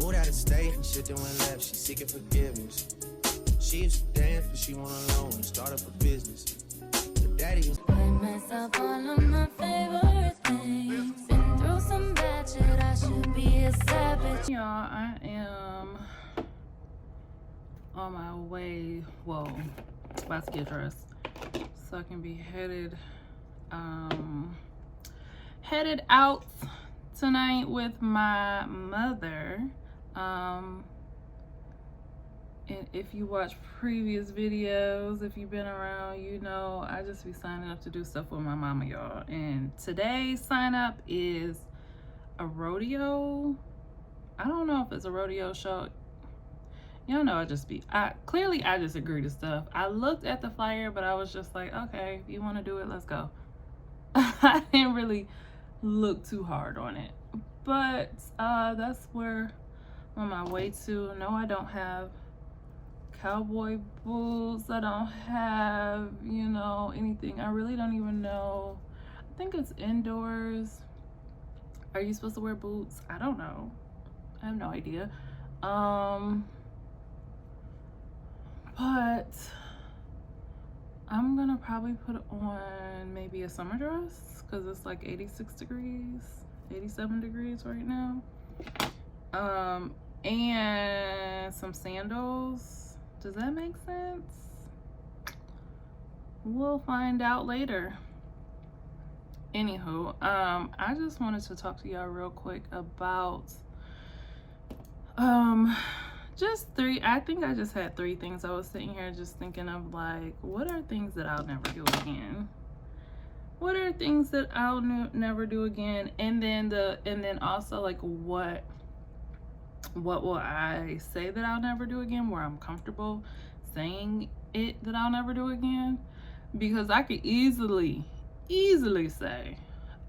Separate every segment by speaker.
Speaker 1: moved out of state and shit that went left. She seeking forgiveness. She used to dance, but she went alone and start up a business. Her daddy was.
Speaker 2: I mess up all of my favorite things. Been through some bad shit, I should be a savage.
Speaker 3: Y'all, I am on my way, well, about to get dressed so I can be headed out tonight with my mother. And if you watch previous videos, if you've been around, you know I just be signing up to do stuff with my mama, y'all. And today's sign up is a rodeo. I don't know if it's a rodeo show. Y'all know I just agree to stuff. I looked at the flyer, but I was just like, okay, if you want to do it, let's go. I didn't really look too hard on it, but that's where I'm on my way to. No, I don't have cowboy boots. I don't have, you know, anything. I really don't even know. I think it's indoors. Are you supposed to wear boots? I don't know. I have no idea. But I'm gonna probably put on maybe a summer dress because it's like 86 degrees, 87 degrees right now. And some sandals. Does that make sense? We'll find out later. Anywho, I just wanted to talk to y'all real quick about I think I just had three things. I was sitting here just thinking of like, what are things that I'll never do again? What are things that I'll never do again? And then also like what will I say that I'll never do again, where I'm comfortable saying it that I'll never do again? Because I could easily say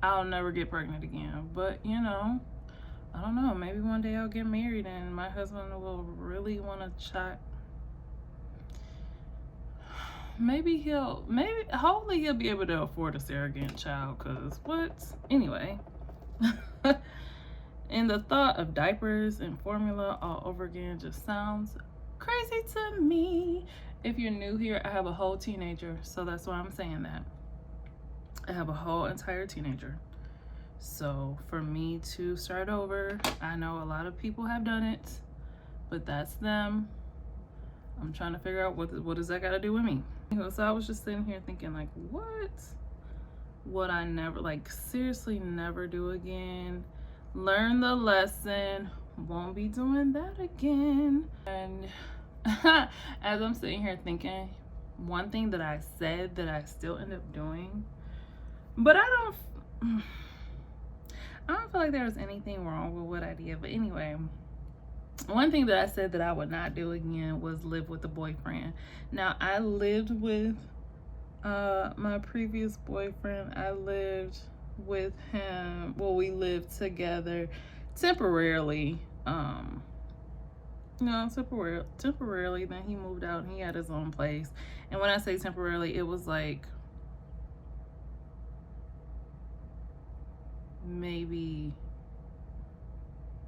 Speaker 3: I'll never get pregnant again, but you know, I don't know, maybe one day I'll get married and my husband will really want to chat. Hopefully he'll be able to afford a surrogate child, because anyway. And the thought of diapers and formula all over again just sounds crazy to me. If you're new here, I have a whole teenager, so that's why I'm saying that. I have a whole entire teenager. So for me to start over, I know a lot of people have done it, but that's them. I'm trying to figure out what does that got to do with me. So I was just sitting here thinking like, what would I never, like seriously never do again? Learn the lesson, won't be doing that again. And as I'm sitting here thinking, one thing that I said that I still end up doing, but I don't feel like there was anything wrong with what I did. But anyway, one thing that I said that I would not do again was live with a boyfriend. Now, I lived with my previous boyfriend. I lived with him. Well, we lived together temporarily. Temporarily. Then he moved out and he had his own place. And when I say temporarily, it was like maybe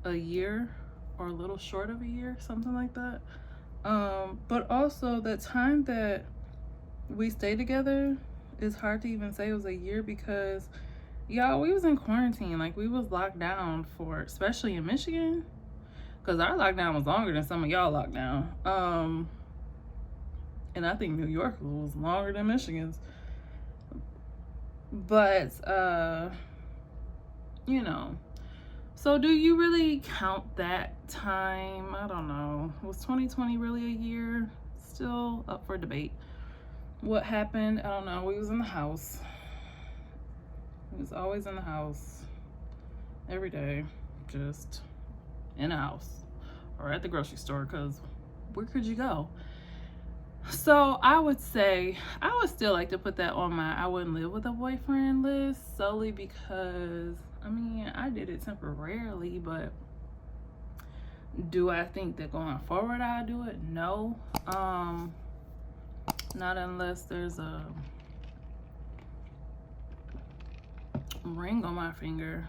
Speaker 3: a year or a little short of a year, something like that. But also the time that we stayed together, it's hard to even say it was a year, because y'all, we was in quarantine. Like, we was locked down for, especially in Michigan, because our lockdown was longer than some of y'all lockdown. And I think New York was longer than Michigan's. But you know, so do you really count that time? I don't know. Was 2020 really a year? Still up for debate. What happened? I don't know. We was in the house. We was always in the house. Every day. Just in the house. Or at the grocery store, because where could you go? So I would say, I would still like to put that on my I wouldn't live with a boyfriend list, solely because, I mean, I did it temporarily, but do I think that going forward I'll do it? No. Not unless there's a ring on my finger.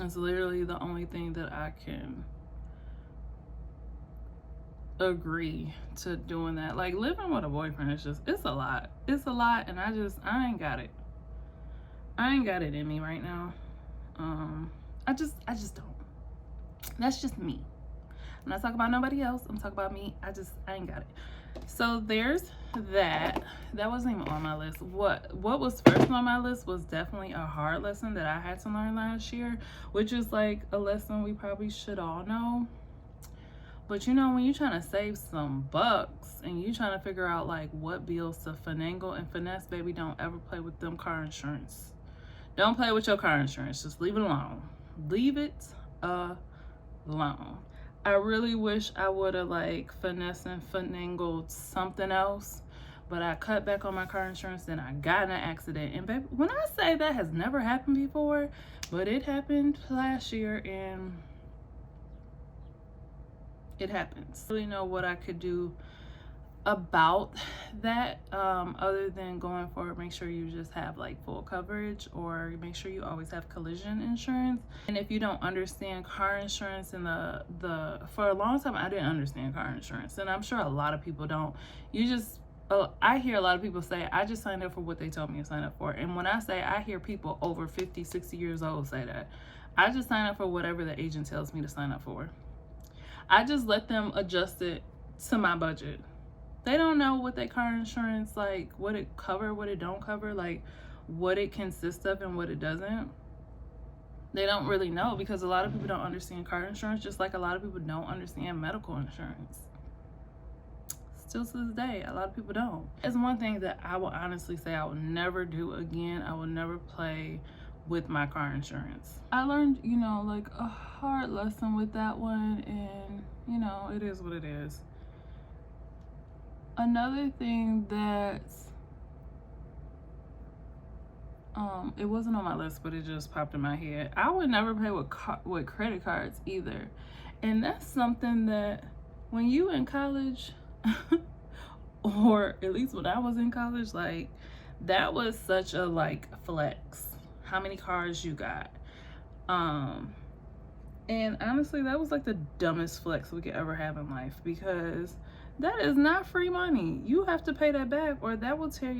Speaker 3: It's literally the only thing that I can agree to doing that. Like, living with a boyfriend is just, it's a lot. It's a lot, and I ain't got it. I ain't got it in me right now. I just don't. That's just me. I'm not talking about nobody else. I'm talking about me. I ain't got it. So there's that. That wasn't even on my list. What was first on my list was definitely a hard lesson that I had to learn last year, which is like a lesson we probably should all know. But you know, when you're trying to save some bucks and you trying to figure out like what bills to finagle and finesse, baby, don't ever play with them car insurance. Don't play with your car insurance. Just leave it alone. Leave it alone. I really wish I would have like finessed and finagled something else, but I cut back on my car insurance, then I got in an accident. And baby, when I say that has never happened before, but it happened last year, and it happens. I don't really know what I could do about that, other than going forward, make sure you just have like full coverage, or make sure you always have collision insurance. And if you don't understand car insurance, and for a long time I didn't understand car insurance, and I'm sure a lot of people don't. I hear a lot of people say, I just signed up for what they told me to sign up for. And when I say, I hear people over 50, 60 years old say that. I just sign up for whatever the agent tells me to sign up for. I just let them adjust it to my budget. They don't know what their car insurance, like what it cover, what it don't cover, like what it consists of and what it doesn't. They don't really know, because a lot of people don't understand car insurance, just like a lot of people don't understand medical insurance. Still to this day, a lot of people don't. It's one thing that I will honestly say I will never do again. I will never play with my car insurance. I learned, you know, like a hard lesson with that one, and you know, it is what it is. Another thing that it wasn't on my list, but it just popped in my head. I would never pay with credit cards either. And that's something that when you in college or at least when I was in college, like that was such a like flex. How many cars you got? And honestly, that was like the dumbest flex we could ever have in life, because that is not free money. You have to pay that back, or that will tear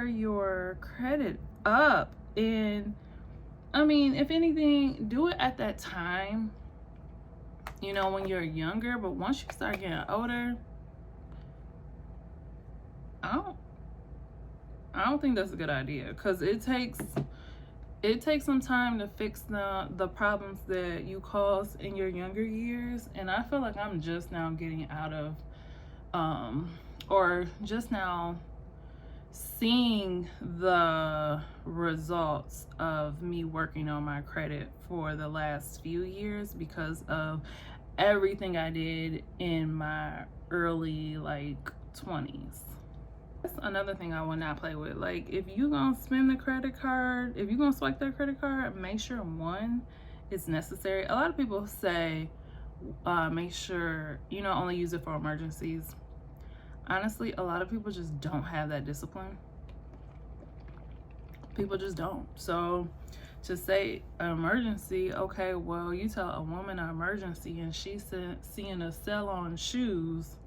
Speaker 3: your credit up. And I mean, if anything, do it at that time, you know, when you're younger. But once you start getting older, I don't think that's a good idea, because it takes some time to fix the problems that you caused in your younger years. And I feel like I'm just now getting out of or just now seeing the results of me working on my credit for the last few years, because of everything I did in my early like 20s. That's another thing I will not play with. Like, if you gonna spend the credit card, if you gonna swipe that credit card, make sure one, it's necessary. A lot of people say make sure, you know, only use it for emergencies. Honestly, a lot of people just don't have that discipline. People just don't. So to say an emergency, okay, well, you tell a woman an emergency and she's seeing a sale on shoes,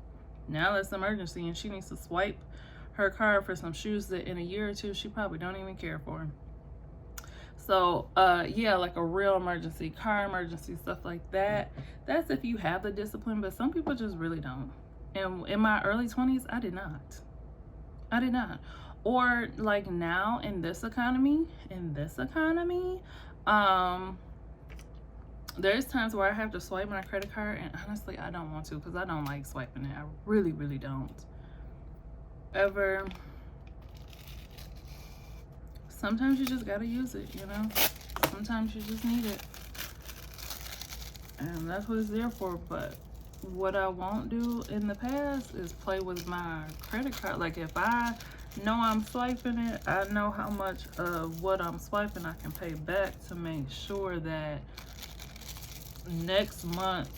Speaker 3: now that's an emergency, and she needs to swipe her card for some shoes that in a year or two she probably don't even care for. So yeah, like a real emergency, car emergency, stuff like that, that's if you have the discipline. But some people just really don't. And in my early 20s, I did not. Or like now in this economy, there's times where I have to swipe my credit card, and honestly I don't want to, because I don't like swiping it. I really don't. Sometimes you just gotta use it, you know. Sometimes you just need it, and that's what it's there for. But what I won't do in the past is play with my credit card. Like, if I know I'm swiping it, I know how much of what I'm swiping I can pay back, to make sure that next month's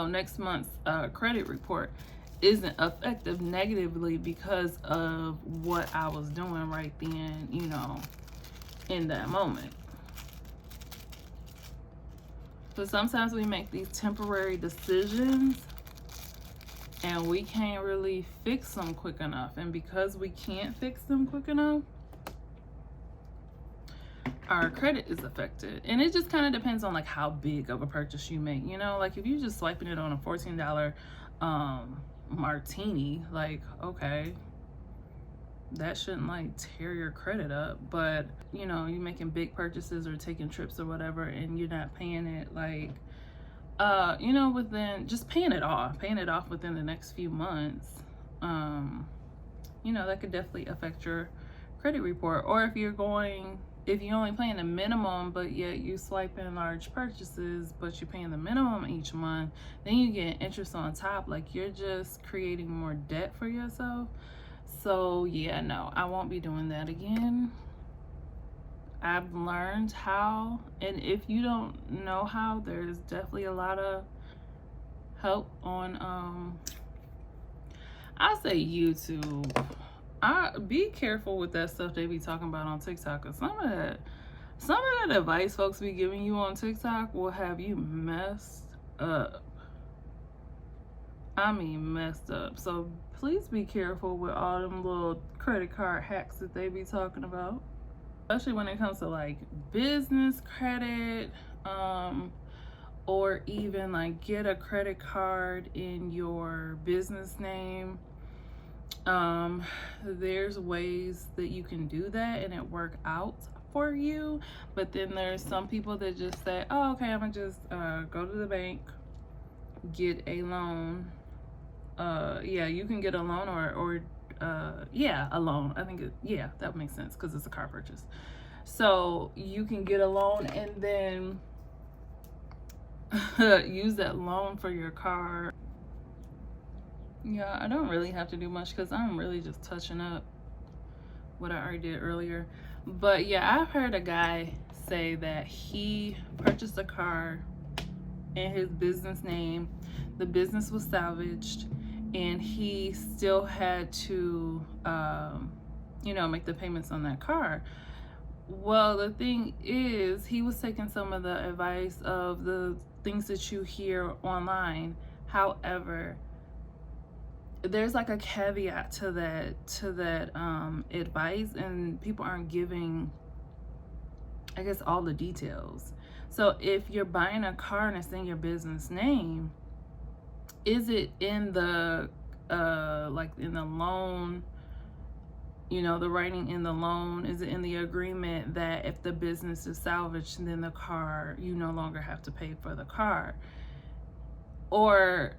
Speaker 3: next month's credit report isn't affected negatively because of what I was doing right then, you know, in that moment. But sometimes we make these temporary decisions and we can't really fix them quick enough. And because we can't fix them quick enough, our credit is affected. And it just kind of depends on like how big of a purchase you make. You know, like if you're just swiping it on a $14 martini, like, okay, that shouldn't like tear your credit up. But you know, you're making big purchases or taking trips or whatever, and you're not paying it like you know, within, just paying it off within the next few months, you know, that could definitely affect your credit report. Or if you're only paying the minimum, but yet you swipe in large purchases, but you're paying the minimum each month, then you get interest on top. Like, you're just creating more debt for yourself. So yeah, no, I won't be doing that again. I've learned how, and if you don't know how, there's definitely a lot of help on I'll say YouTube. Be careful with that stuff they be talking about on TikTok, because some of that advice folks be giving you on TikTok will have you messed up. I mean messed up. So please be careful with all them little credit card hacks that they be talking about, especially when it comes to like business credit, or even like get a credit card in your business name. There's ways that you can do that and it work out for you. But then there's some people that just say, oh, okay, I'm gonna just go to the bank, get a loan. Yeah, you can get a loan or yeah, a loan. I think yeah, that makes sense because it's a car purchase. So you can get a loan and then use that loan for your car. Yeah, I don't really have to do much because I'm really just touching up what I already did earlier. But yeah, I've heard a guy say that he purchased a car in his business name. The business was salvaged and he still had to you know, make the payments on that car. Well, the thing is, he was taking some of the advice of the things that you hear online. However, there's like a caveat to that advice, and people aren't giving, I guess, all the details. So if you're buying a car and it's in your business name, is it in the like in the loan, you know, the writing in the loan, is it in the agreement that if the business is salvaged, then the car, you no longer have to pay for the car? Or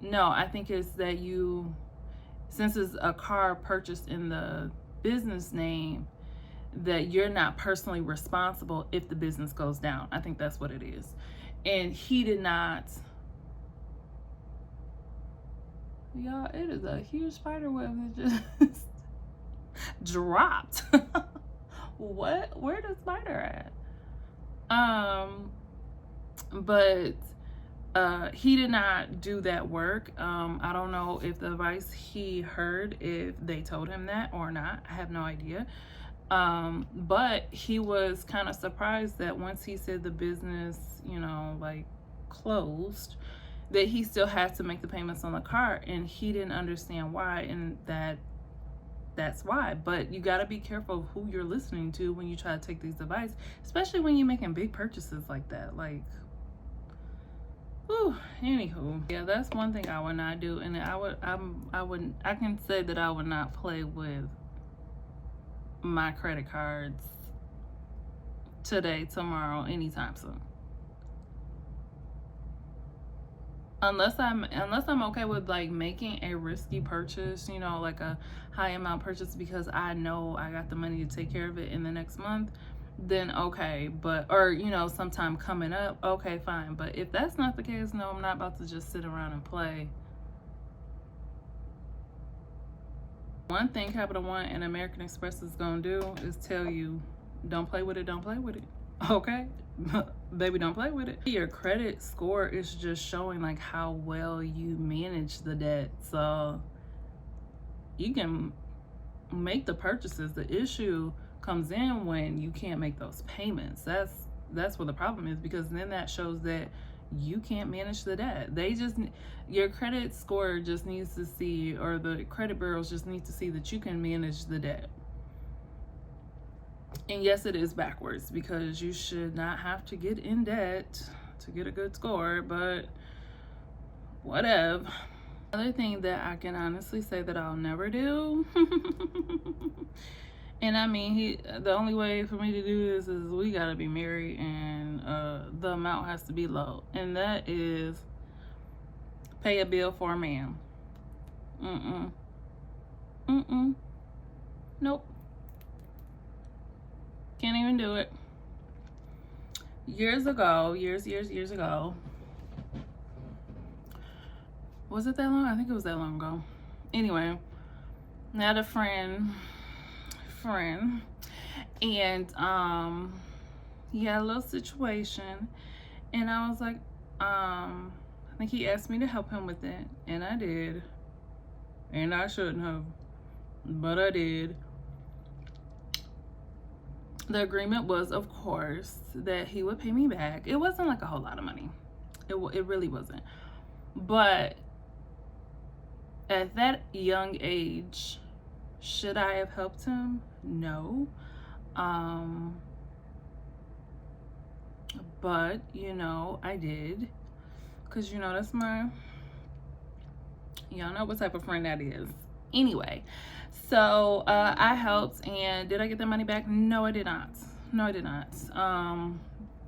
Speaker 3: no, I think it's that you, since it's a car purchased in the business name, that you're not personally responsible if the business goes down. I think that's what it is. And he did not. Y'all, it is a huge spider web that just dropped. What? Where the spider at? But he did not do that work. I don't know if the advice he heard, if they told him that or not. I have no idea. But he was kind of surprised that once he said the business, you know, like closed, that he still had to make the payments on the car, and he didn't understand why, and that's why. But you got to be careful of who you're listening to when you try to take these advice, especially when you're making big purchases like that. Like, whew, anywho, yeah, that's one thing I would not do. And I can say that I would not play with my credit cards today, tomorrow, anytime soon. Unless I'm okay with like making a risky purchase, you know, like a high amount purchase because I know I got the money to take care of it in the next month, then okay. But, or, you know, sometime coming up, okay, fine. But if that's not the case, no, I'm not about to just sit around and play. One thing Capital One and American Express is gonna do is tell you, don't play with it, don't play with it. Okay? Baby, don't play with it. Your credit score is just showing like how well you manage the debt. So you can make the purchases. The issue comes in when you can't make those payments. That's where the problem is, because then that shows that you can't manage the debt. Your credit score just needs to see, or the credit bureaus just need to see that you can manage the debt. And yes, it is backwards, because you should not have to get in debt to get a good score, but whatever. Another thing that I can honestly say that I'll never do, and I mean, the only way for me to do this is we gotta be married, and the amount has to be low, and that is pay a bill for a man. Nope. Can't even do it. Years ago, was it that long? I think it was that long ago. Anyway, I had a friend, and he had a little situation, and I was like, I think he asked me to help him with it, and I did, and I shouldn't have, but I did. The agreement was, of course, that he would pay me back. It wasn't like a whole lot of money. It really wasn't. But at that young age, should I have helped him? No. But, you know, I did. Because, you know, that's y'all know what type of friend that is. Anyway, so I helped, and did I get the money back? No, I did not. No, I did not.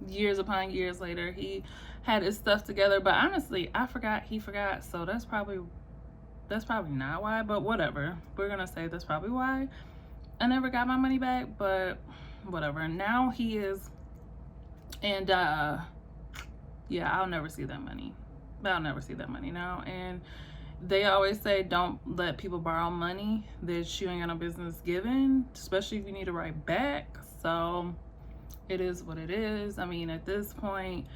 Speaker 3: Years upon years later, he had his stuff together, but honestly, I forgot, he forgot, so that's probably not why, but whatever. We're gonna say that's probably why I never got my money back, but whatever. Now he is, and yeah, I'll never see that money. I'll never see that money now. And they always say don't let people borrow money that you ain't got no business giving, especially if you need to write back. So it is what it is. I mean, at this point,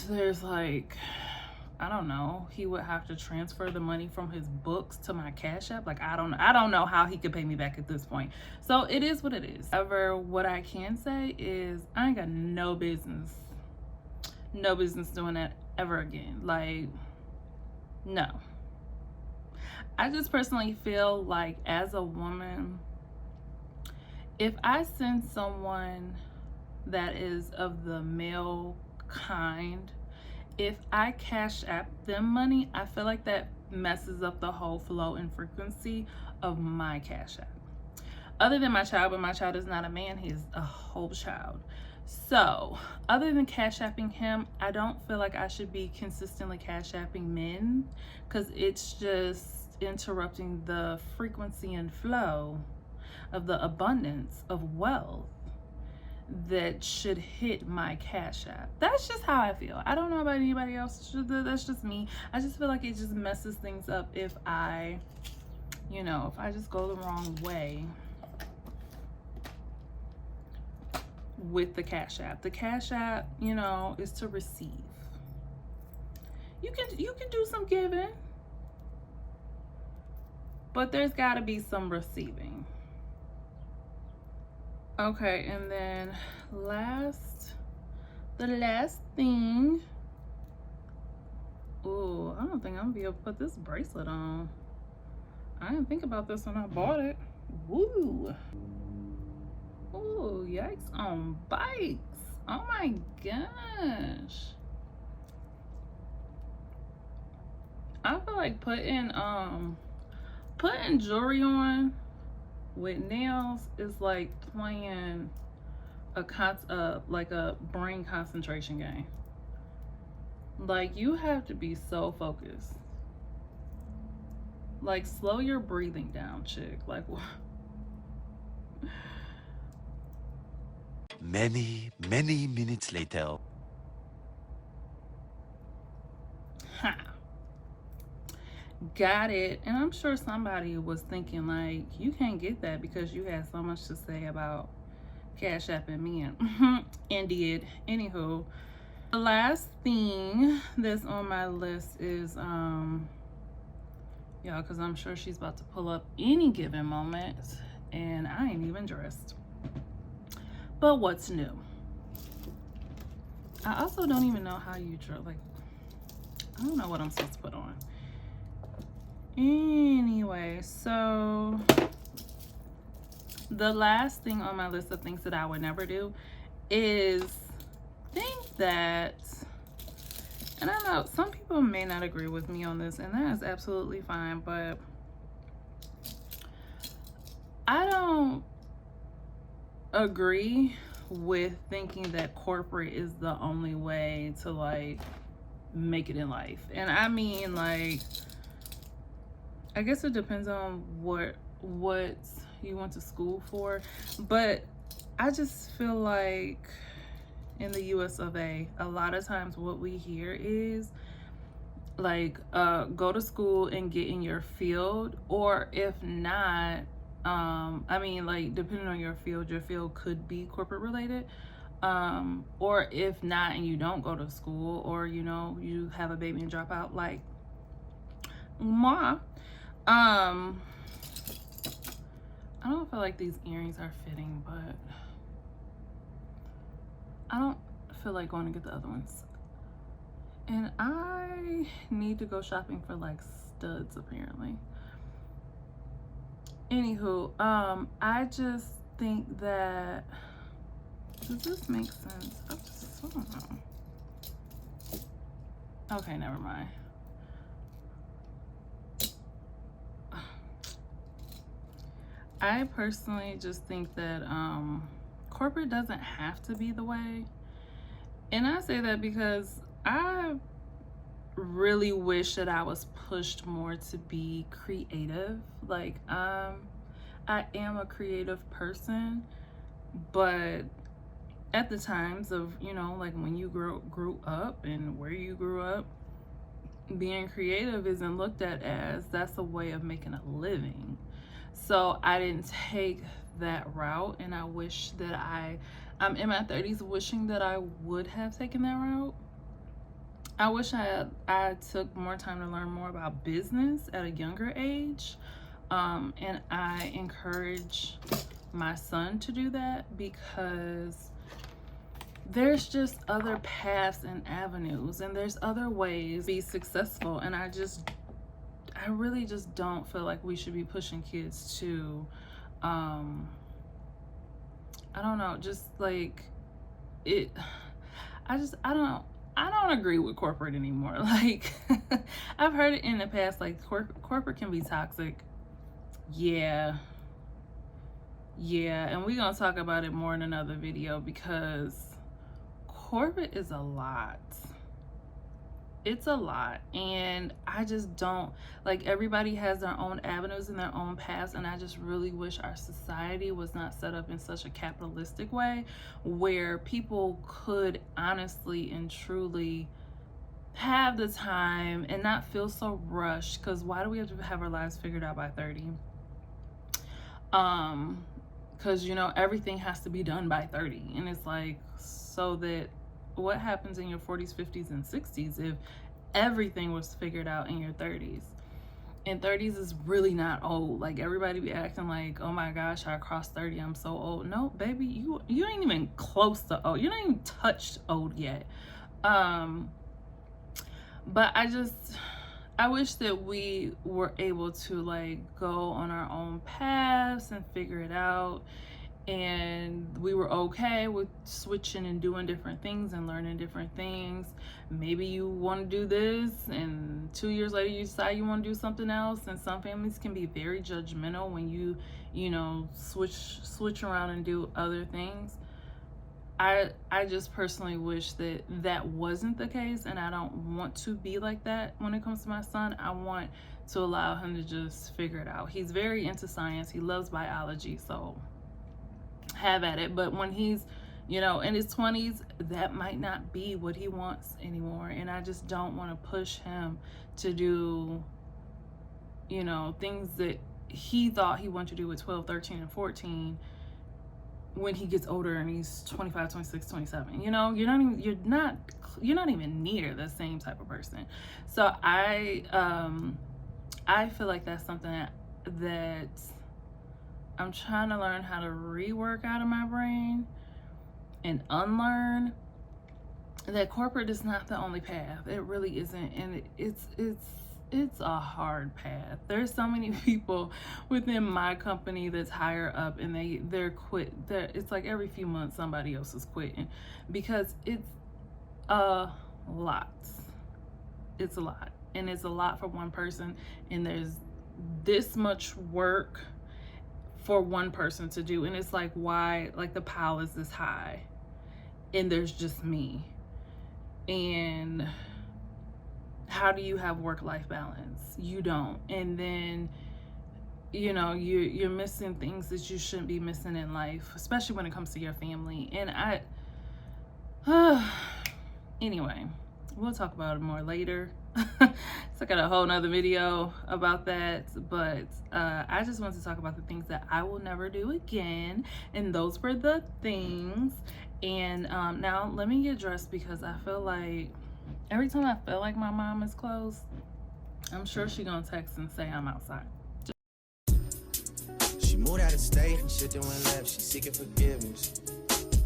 Speaker 3: there's like, I don't know, he would have to transfer the money from his books to my Cash App. Like, I don't know how he could pay me back at this point. So it is what it is. However, what I can say is I ain't got no business doing that ever again. Like, no. I just personally feel like, as a woman, if I send someone that is of the male kind, if I Cash App them money, I feel like that messes up the whole flow and frequency of my Cash App. Other than my child, but my child is not a man, he's a whole child. So other than Cash Apping him, I don't feel like I should be consistently Cash Apping men, because it's just interrupting the frequency and flow of the abundance of wealth that should hit my Cash App. That's just how I feel. I don't know about anybody else. That's just me. I just feel like it just messes things up if I just go the wrong way with the Cash App. The Cash App, is to receive. You can do some giving, but there's got to be some receiving. Okay, and then the last thing. Ooh, I don't think I'm gonna be able to put this bracelet on. I didn't think about this when I bought it. Woo. Ooh, yikes on bikes. Oh my gosh. I feel like putting jewelry on with nails is like playing like a brain concentration game. Like, you have to be so focused. Like, slow your breathing down, chick. Like, what?
Speaker 4: Many minutes later.
Speaker 3: Ha. Got it. And I'm sure somebody was thinking, like, you can't get that because you had so much to say about Cash App and me. And did. Anywho, the last thing that's on my list is y'all, because I'm sure she's about to pull up any given moment, and I ain't even dressed. But what's new? I also don't even know how you dress. Like, I don't know what I'm supposed to put on. Anyway, so the last thing on my list of things that I would never do is think that, and I know some people may not agree with me on this, and that is absolutely fine, but I don't agree with thinking that corporate is the only way to like make it in life. And I mean, like, I guess it depends on what you went to school for, but I just feel like in the US of A lot of times what we hear is like go to school and get in your field, or if not, I mean, like, depending on your field could be corporate related, or if not and you don't go to school, or you know, you have a baby and drop out like ma. I don't feel like these earrings are fitting, but I don't feel like going to get the other ones. And I need to go shopping for like studs apparently. Anywho, I just think that, does this make sense? I don't know. Okay, never mind. I personally just think that corporate doesn't have to be the way. And I say that because I really wish that I was pushed more to be creative. Like, I am a creative person, but at the times of, you know, like when you grew up and where you grew up, being creative isn't looked at as that's a way of making a living. So I didn't take that route, and I wish that I'm in my 30s wishing that I would have taken that route. I wish I took more time to learn more about business at a younger age, and I encourage my son to do that, because there's just other paths and avenues, and there's other ways to be successful. And I really just don't feel like we should be pushing kids to I don't know, just like it. I don't agree with corporate anymore. Like, I've heard it in the past, like corporate can be toxic. Yeah, and we're gonna talk about it more in another video, because corporate is a lot. It's a lot, and I just don't like, everybody has their own avenues and their own paths, and I just really wish our society was not set up in such a capitalistic way where people could honestly and truly have the time and not feel so rushed. Because why do we have to have our lives figured out by 30? Because, you know, everything has to be done by 30, and it's like, so that what happens in your 40s, 50s, and 60s if everything was figured out in your 30s? And 30s is really not old. Like, everybody be acting like, oh my gosh, I crossed 30, I'm so old. No, baby, you ain't even close to old. You're not even touched old yet. But I wish that we were able to like go on our own paths and figure it out, and we were okay with switching and doing different things and learning different things. Maybe you want to do this, and 2 years later you decide you want to do something else. And some families can be very judgmental when you know, switch around and do other things. I just personally wish that wasn't the case, and I don't want to be like that when it comes to my son. I want to allow him to just figure it out. He's very into science. He loves biology, so have at it. But when he's, you know, in his 20s, that might not be what he wants anymore, and I just don't want to push him to do, you know, things that he thought he wanted to do with 12, 13, and 14 when he gets older and he's 25, 26, 27. You know, you're not even near the same type of person. So I feel like that's something that I'm trying to learn how to rework out of my brain and unlearn that corporate is not the only path. It really isn't, and it's a hard path. There's so many people within my company that's higher up, and they're quit. It's like every few months somebody else is quitting because it's a lot. It's a lot, and it's a lot for one person, and there's this much work for one person to do, and it's like, why? Like, the pile is this high and there's just me. And how do you have work-life balance? You don't. And then, you know, you're missing things that you shouldn't be missing in life, especially when it comes to your family. And anyway, we'll talk about it more later. So I got a whole nother video about that, but I just wanted to talk about the things that I will never do again, and those were the things. And now let me get dressed, because I feel like every time I feel like my mom is close, I'm sure she gonna text and say I'm outside.
Speaker 1: She moved out of state and shit that went left. She seeking forgiveness.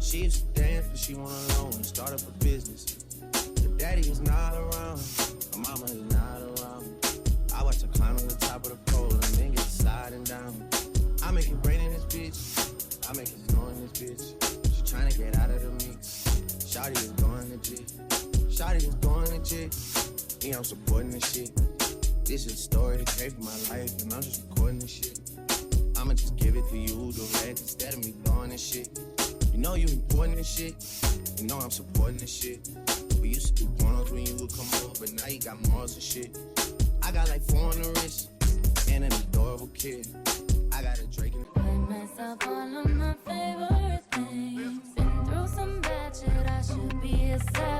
Speaker 1: She used to dance, but she went alone and start up a business. Her daddy is not around. Her mama is not around. I watch her climb to the top of the pole and then get sliding down. I make it rain in this bitch. I make it snow in this bitch. She trying to get out of the mix. Shawty is going legit. Shawty is going legit. Yeah, I'm supporting this shit. This is a story that came from my life, and I'm just recording this shit. I'ma just give it to you direct instead of me throwing this shit. You know you important this shit. You know I'm supporting this shit. We used to do pornos when you would come over, but now you got morals and shit. I got like 4 on the wrist and an adorable kid. I got a Drake in
Speaker 2: Play myself all of my favorite things. Been through some bad shit, I should be a savage.